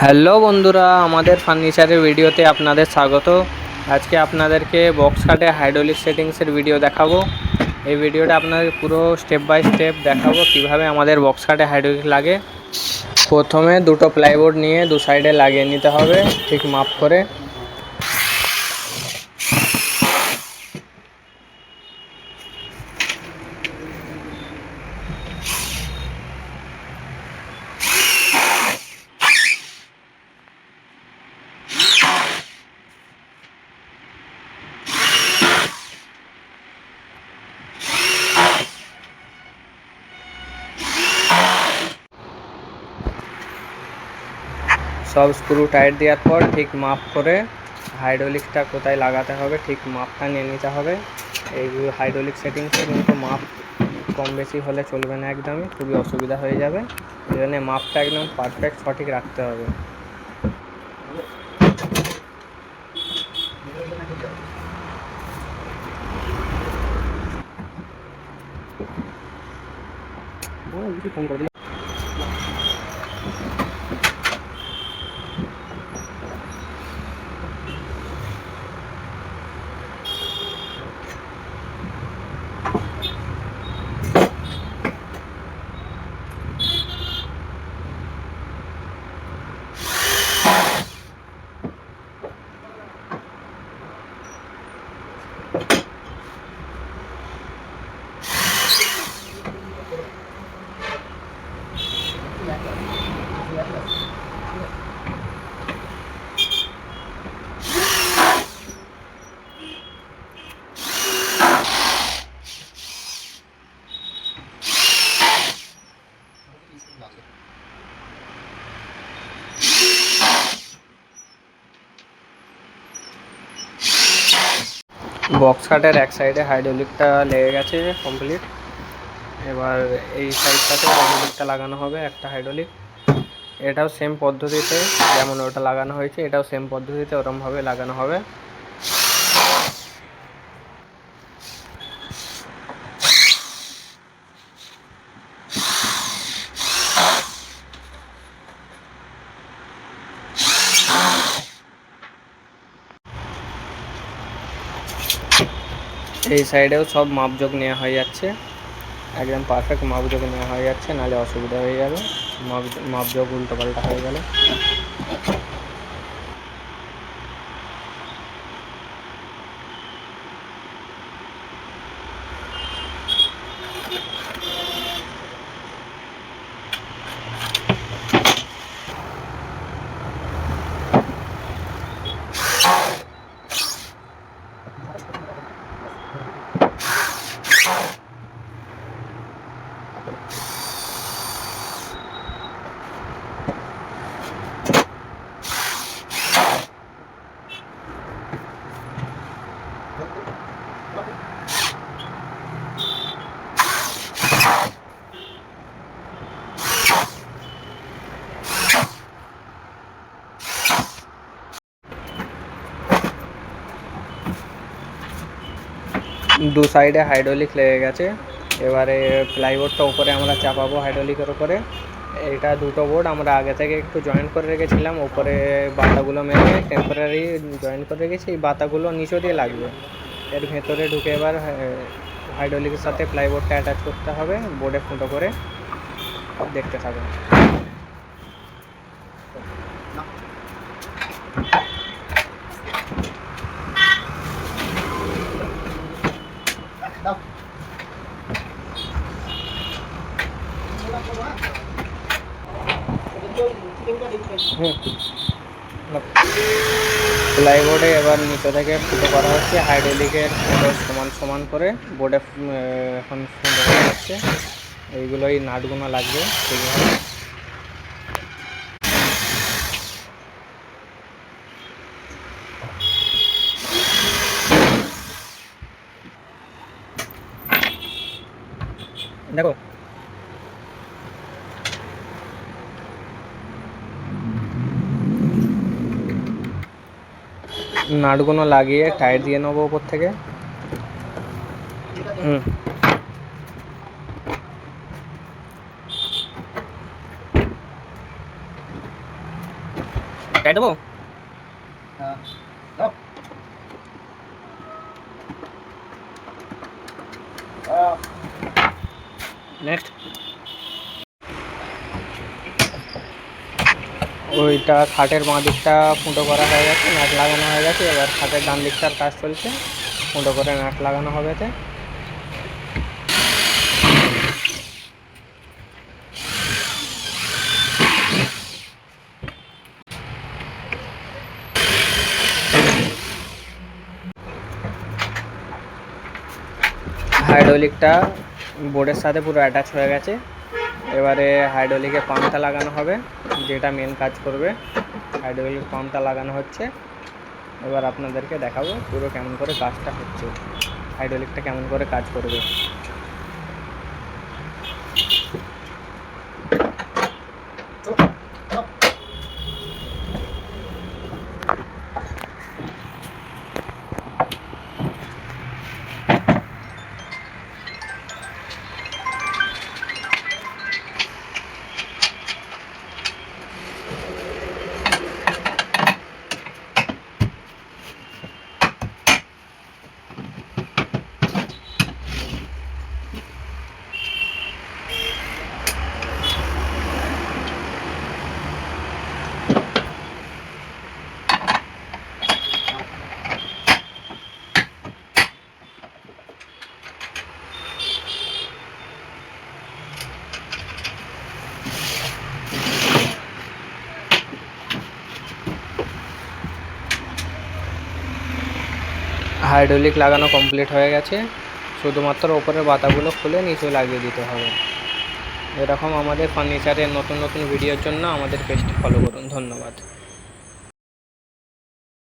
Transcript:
Hello বন্ধুরা, আমাদের ফার্নিচারের ভিডিওতে আপনাদের স্বাগত। আজকে আপনাদেরকে বক্স কাটে হাইড্রোলিক সেটিংসের ভিডিও দেখাবো। এই ভিডিওটা আপনাদের পুরো স্টেপ বাই স্টেপ দেখাবো কিভাবে আমাদের বক্স কাটে হাইড্রোলিক লাগে। প্রথমে দুটো প্লাইবোর্ড নিয়ে দু সাইডে লাগিয়ে নিতে হবে ঠিক মাপ করে। সব স্ক্রু টাইট দেওয়ার পর ঠিক মাপ করে হাইড্রোলিকটা কোথায় লাগাতে হবে ঠিক মাপটা নিয়ে নিতে হবে। এই হাইড্রোলিক সেটিংসে কিন্তু মাপ কম বেশি হলে চলবে না, একদমই খুবই অসুবিধা হয়ে যাবে। এই জন্য মাপটা একদম পারফেক্ট সঠিক রাখতে হবে। ফোন করে বক্স কাটের এক সাইডে হাইড্রোলিকটা লেগে গেছে কমপ্লিট। এবার এই সাইডটাতে হাইড্রোলিকটা লাগানো হবে, একটা হাইড্রোলিক। এটাও সেম পদ্ধতিতে যেমন ওটা লাগানো হয়েছে, এটাও সেম পদ্ধতিতে ওরমভাবে লাগানো হবে। এই সাইডেও সব মাপযোগ নেওয়া হয়ে যাচ্ছে, একদম পারফেক্ট মাপযোগ নেওয়া হয়ে যাচ্ছে, নাহলে অসুবিধা হয়ে যাবে মাপযোগ উল্টোপাল্টা হয়ে গেলে। দু সাইডে হাইড্রোলিক লেগে গেছে। এবারে প্লাইবোর্ডটা উপরে আমরা চাপাবো হাইড্রোলিকের উপরে। এটা দুটো বোর্ড আমরা আগে থেকে একটু জয়েন্ট করে রেখেছিলাম, উপরে বাতাগুলো মেরে টেম্পোরারি জয়েন্ট করে রেখেছি। এই বাতাগুলো নিচে দিয়ে লাগবে, এর ভেতরে ঢুকে এবার হাইড্রোলিকের সাথে প্লাইবোর্ডটা অ্যাটাচ করতে হবে বোর্ডে ফুটো করে। দেখতে থাকুন। প্লাইবোর্ডে এবার নিচে থেকে ফুটো করা হচ্ছে, হাইড্রোলিকের ফুটো সমান সমান করে বোর্ডে এখন ফুটো করা হচ্ছে। এইগুলোই নাটগুলো লাগবে ঠিকভাবে। দেখো নাটগুলো লাগিয়ে টাইট দিয়ে নেবো উপর থেকে। টাইট দেবো? নেক্সট ওইটা খাটের বাঁ দিকটা ফুটো করা হয়ে গেছে, নাট লাগানো হয়ে গেছে। এবার খাটের ডান দিকটার কাজ চলছে, ফুটো করে নাট লাগানো হবে। হাইড্রোলিকটা বোর্ডের সাথে পুরো অ্যাটাচ হয়ে গেছে। এবারে হাইড্রোলিকে পাম্পটা লাগানো হবে, যেটা মেন কাজ করবে। হাইড্রোলিক পাম্পটা লাগানো হচ্ছে। এবার আপনাদেরকে দেখাবো পুরো কেমন করে কাজটা হচ্ছে, হাইড্রোলিকটা কেমন করে কাজ করবে। হাইড্রোলিক লাগানো কমপ্লিট হয়ে গেছে, শুধুমাত্র ওপরের বাতাগুলো খুলে নিচে লাগিয়ে দিতে হবে। এরকম আমাদের ফার্নিচারের নতুন নতুন ভিডিওর জন্য আমাদের পেজটি ফলো করুন। ধন্যবাদ।